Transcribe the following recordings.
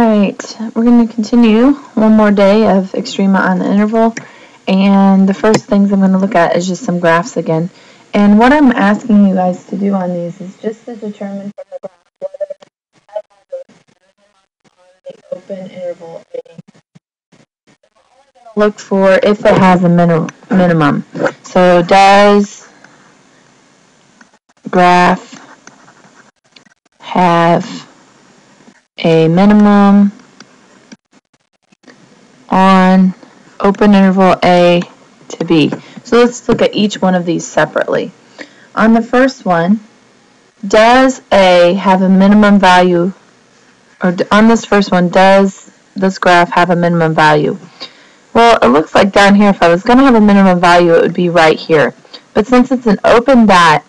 Alright, we're going to continue one more day of Extrema on the interval, and the first things I'm going to look at is just some graphs again. And what I'm asking you guys to do on these is just to determine from the graph whether I have a minimum on the open interval A. I'm only going to look for if it has a minimum. So does graph have a minimum on open interval A to B. So let's look at each one of these separately. On the first one, does A have a minimum value, or on this first one, does this graph have a minimum value? Well, it looks like down here, if I was going to have a minimum value, it would be right here. But since it's an open dot,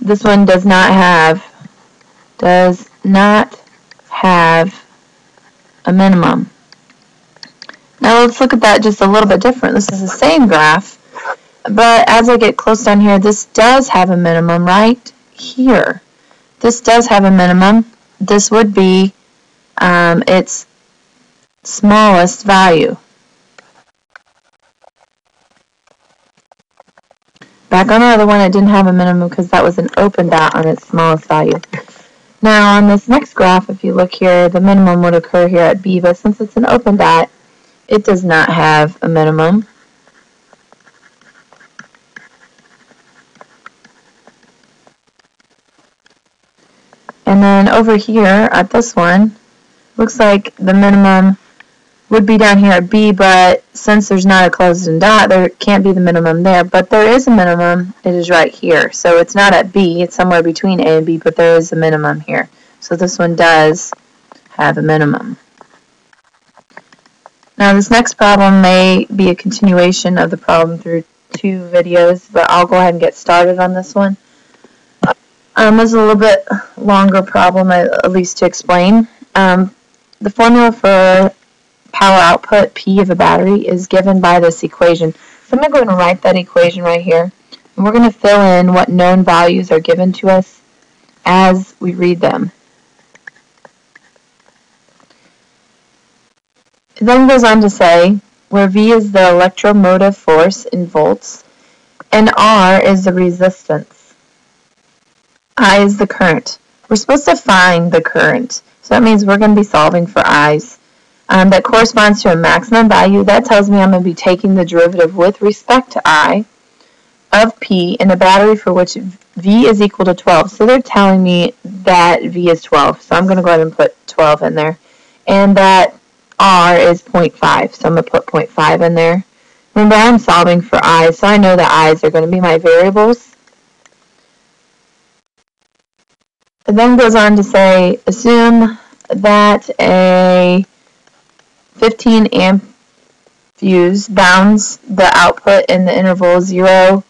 this one does not have a minimum. Now let's look at that just a little bit different. This is the same graph, but as I get close down here, this does have a minimum right here. This does have a minimum. This would be its smallest value. Back on the other one, it didn't have a minimum because that was an open dot on its smallest value. Now on this next graph, if you look here, the minimum would occur here at B, but since it's an open dot, it does not have a minimum. And then over here at this one, looks like the minimum would be down here at B, but since there's not a closed-in dot, there can't be the minimum there. But there is a minimum. It is right here. So it's not at B. It's somewhere between A and B, but there is a minimum here. So this one does have a minimum. Now this next problem may be a continuation of the problem through 2 videos, but I'll go ahead and get started on this one. This is a little bit longer problem, at least to explain. The formula for power output, P of a battery, is given by this equation. So I'm going to go ahead and write that equation right here. And we're going to fill in what known values are given to us as we read them. It then goes on to say, where V is the electromotive force in volts, and R is the resistance. I is the current. We're supposed to find the current. So that means we're going to be solving for I's. That corresponds to a maximum value. That tells me I'm going to be taking the derivative with respect to I of P in a battery for which V is equal to 12. So they're telling me that V is 12. So I'm going to go ahead and put 12 in there. And that R is 0.5. So I'm going to put 0.5 in there. Remember, I'm solving for I, so I know that I's are going to be my variables. It then goes on to say, assume that a 15 amp fuse bounds the output in the interval 0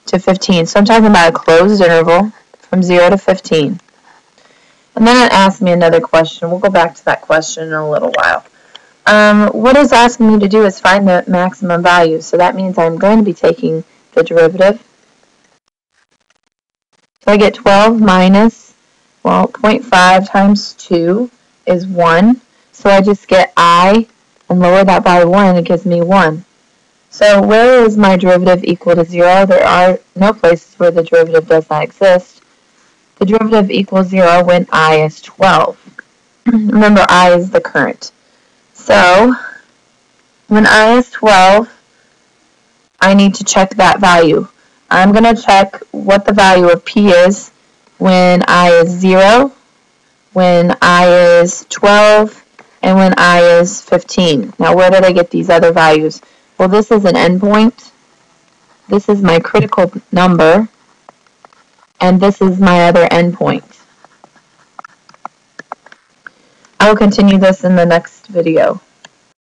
to 15. So I'm talking about a closed interval from 0 to 15. And then it asks me another question. We'll go back to that question in a little while. What it's asking me to do is find the maximum value. So that means I'm going to be taking the derivative. So I get 12 minus, well, 0.5 times 2 is 1. So I just get I and lower that by 1, it gives me 1. So where is my derivative equal to 0? There are no places where the derivative does not exist. The derivative equals 0 when I is 12. Remember, I is the current. So when I is 12, I need to check that value. I'm going to check what the value of P is when I is 0, when I is 12, and when I is 15. Now, where did I get these other values? Well, this is an endpoint. This is my critical number. And this is my other endpoint. I will continue this in the next video.